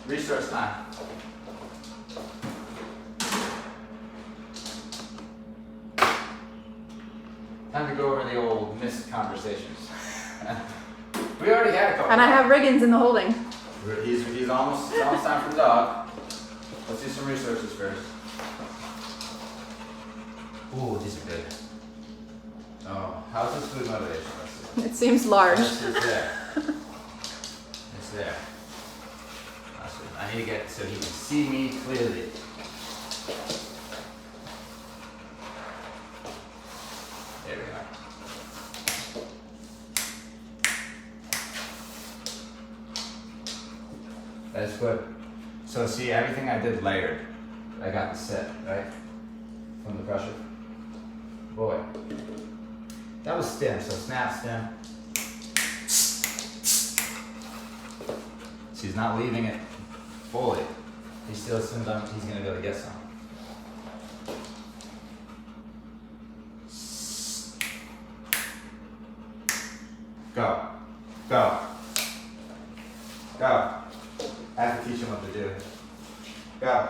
Resource time. Time to go over the old missed conversations. We already had a couple. And I have Riggins in the holding. He's almost, it's almost time for the dog. Let's do some resources first. Ooh, these are good. Oh, how's this food motivation? Let's see. It seems large. It's there. It's there. I need to get so he can see me clearly. There we are. That's good. So see, everything I did layered. I got the set, right? From the pressure. Boy. That was stem, so snap, stem. So he's not leaving it fully. He still assumes he's going to be able to get some. Go. Go. Go. I have to teach him what to do. Go.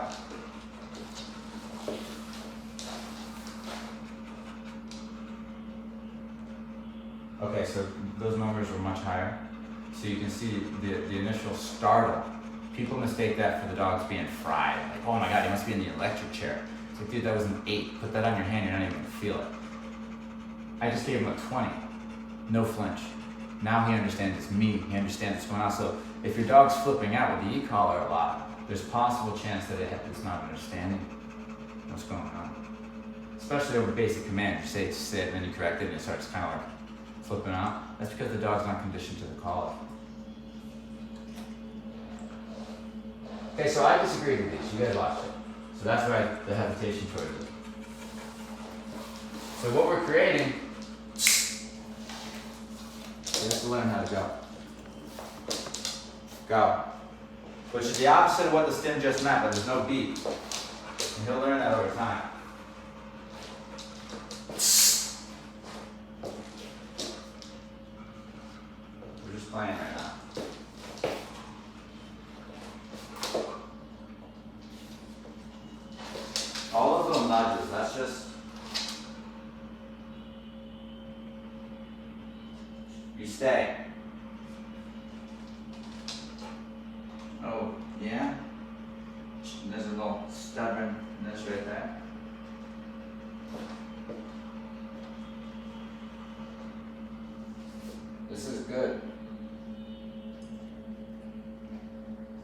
Okay, so those numbers were much higher. So you can see the initial startle. People mistake that for the dogs being fried. Like, oh my God, he must be in the electric chair. It's like, dude, that was an 8. Put that on your hand, you're not even gonna feel it. I just gave him a 20. No flinch. Now he understands it's me. He understands what's going on. So if your dog's flipping out with the e-collar a lot, there's possible chance that it's not understanding what's going on. Especially over basic commands. You say sit, and then you correct it, and it starts kind of like flipping out. That's because the dog's not conditioned to the collar. Okay, so I disagreed with these. You guys watched it. So that's why the hesitation towards it. So what we're creating, you have to learn how to go. Go. Which is the opposite of what the stim just meant, but there's no beat. And he'll learn that over time. We're just playing right now. All of little nudges, that's just, you stay. Oh, yeah? There's a little stubbornness right there. This is good.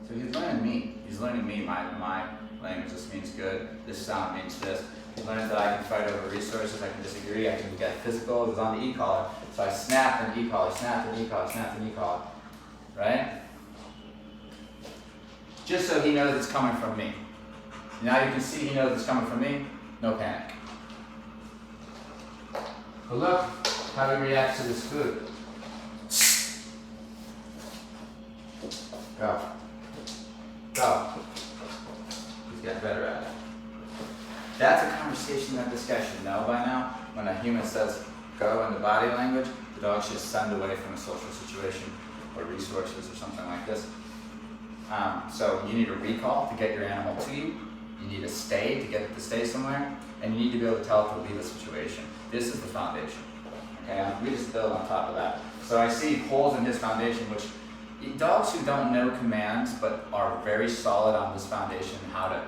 So he's learning me. He's learning me. My language, this means good. This sound means this. He learns that I can fight over resources. I can disagree. I can get physical. It was on the e-collar. So I snapped an e-collar, snapped an e-collar, snapped an e-collar. Right? Just so he knows it's coming from me. Now you can see he knows it's coming from me. No panic. But look how he reacts to this food. Go. Go. He's getting better at it. That's a conversation that this guy should know by now. When a human says go in the body language, the dog should send away from a social situation or resources or something like this. So you need a recall to get your animal to you. You need a stay to get it to stay somewhere. And you need to be able to tell it to leave a situation. This is the foundation. Okay, we just build on top of that. So I see holes in his foundation, which dogs who don't know commands but are very solid on this foundation, how to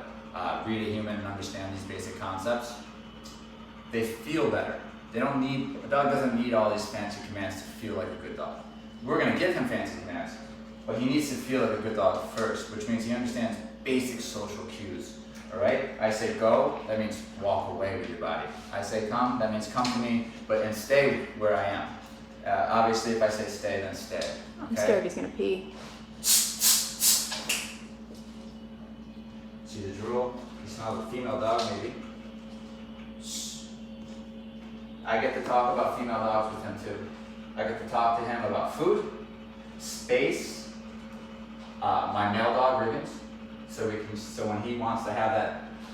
read a human and understand these basic concepts, they feel better. A dog doesn't need all these fancy commands to feel like a good dog. We're going to give him fancy commands, but he needs to feel like a good dog first, which means he understands basic social cues. All right? I say go, that means walk away with your body. I say come, that means come to me, and stay where I am. Obviously, if I say stay, then stay. Okay? I'm scared he's gonna pee. See the drool? He smells a female dog, maybe. I get to talk about female dogs with him too. I get to talk to him about food, space, my male dog Riggins. So when he wants to have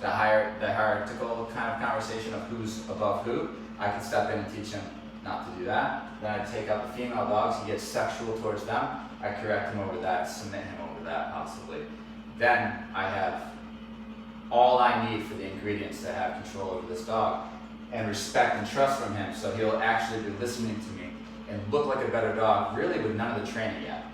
the hierarchical kind of conversation of who's above who, I can step in and teach him not to do that. Then I take out the female dogs, he gets sexual towards them, I correct him over that, submit him over that possibly. then I have all I need for the ingredients to have control over this dog, and respect and trust from him, so he'll actually be listening to me and look like a better dog, really with none of the training yet.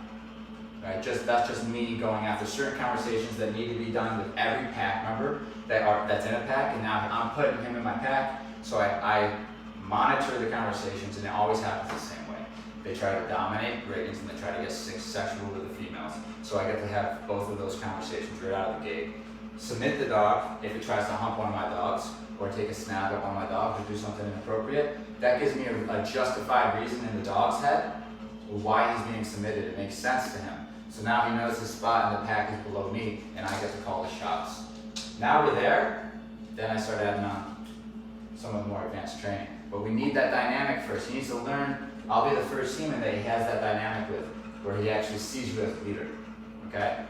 Right? That's just me going after certain conversations that need to be done with every pack member that's in a pack, and now I'm putting him in my pack, so I monitor the conversations, and it always happens the same way. They try to dominate ratings, and they try to get sexual with the females, so I get to have both of those conversations right out of the gate. Submit the dog if it tries to hump one of my dogs, or take a snap at one of my dogs, or do something inappropriate. That gives me a justified reason in the dog's head why he's being submitted. It makes sense to him. So now he knows his spot in the pack is below me, and I get to call the shots. Now we're there, then I start adding on some of the more advanced training. But we need that dynamic first. He needs to learn. I'll be the first human that he has that dynamic with, where he actually sees you as a leader. Okay?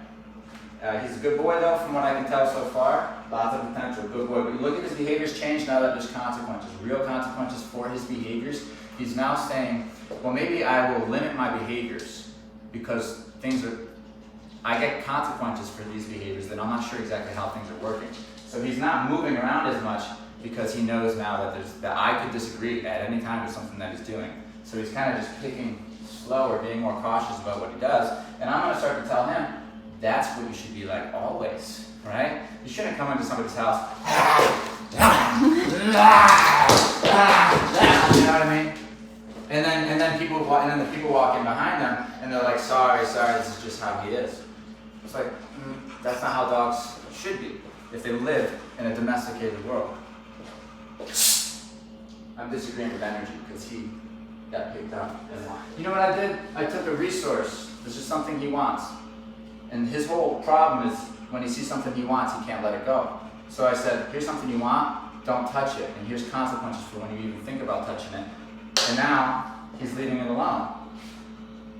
He's a good boy though, from what I can tell so far. Lots of potential, good boy. But you look at his behaviors change now that there's consequences, real consequences for his behaviors. He's now saying, well, maybe I will limit my behaviors because I get consequences for these behaviors that I'm not sure exactly how things are working. So he's not moving around as much because he knows now that I could disagree at any time with something that he's doing. So he's kind of just picking slow or being more cautious about what he does. And I'm going to start to tell him, that's what you should be like always, right? You shouldn't come into somebody's house, you know what I mean? And then the people walk in behind them, and they're like, sorry, this is just how he is. It's like, that's not how dogs should be if they live in a domesticated world. I'm disagreeing with energy because he got picked up. You know what I did? I took a resource. This is something he wants. And his whole problem is when he sees something he wants, he can't let it go. So I said, here's something you want, don't touch it. And here's consequences for when you even think about touching it. And now he's leaving it alone.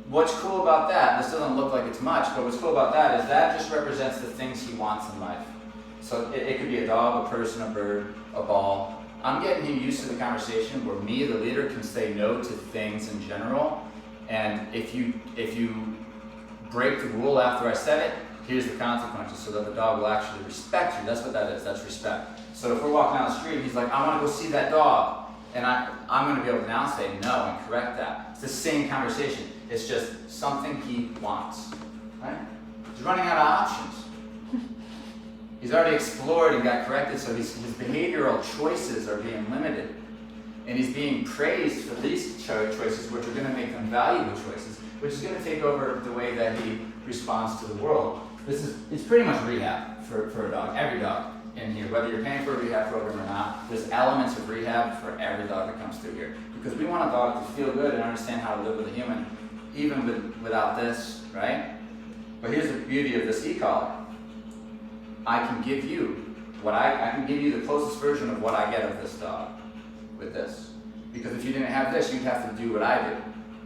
What's cool about that, this doesn't look like it's much, but what's cool about that is that just represents the things he wants in life. So it could be a dog, a person, a bird, a ball. I'm getting him used to the conversation where me, the leader, can say no to things in general. And if you break the rule after I said it, here's the consequences, so that the dog will actually respect you. That's what that is, that's respect. So if we're walking down the street, he's like, I want to go see that dog. And I'm going to be able to now say no and correct that. It's the same conversation. It's just something he wants, right? He's running out of options. He's already explored and got corrected, so his behavioral choices are being limited. And he's being praised for these choices, which are going to make them valuable choices, which is going to take over the way that he responds to the world. It's pretty much rehab for a dog, every dog in here. Whether you're paying for a rehab program or not, there's elements of rehab for every dog that comes through here. Because we want a dog to feel good and understand how to live with a human, even without this, right? But here's the beauty of this ecollar. I can give you I can give you the closest version of what I get of this dog with this. Because if you didn't have this, you'd have to do what I do.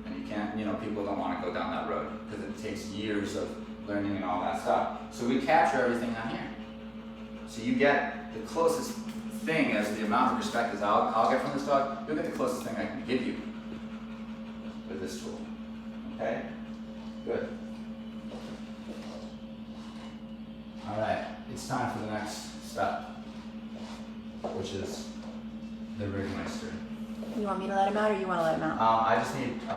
And you can't, people don't want to go down that road because it takes years of learning and all that stuff. So we capture everything on here. So you get the closest thing as the amount of respect as I'll get from this dog, you'll get the closest thing I can give you with this tool. Okay? Good. Alright, it's time for the next step, which is the Ringmeister. You want me to let him out or you want to let him out? I just need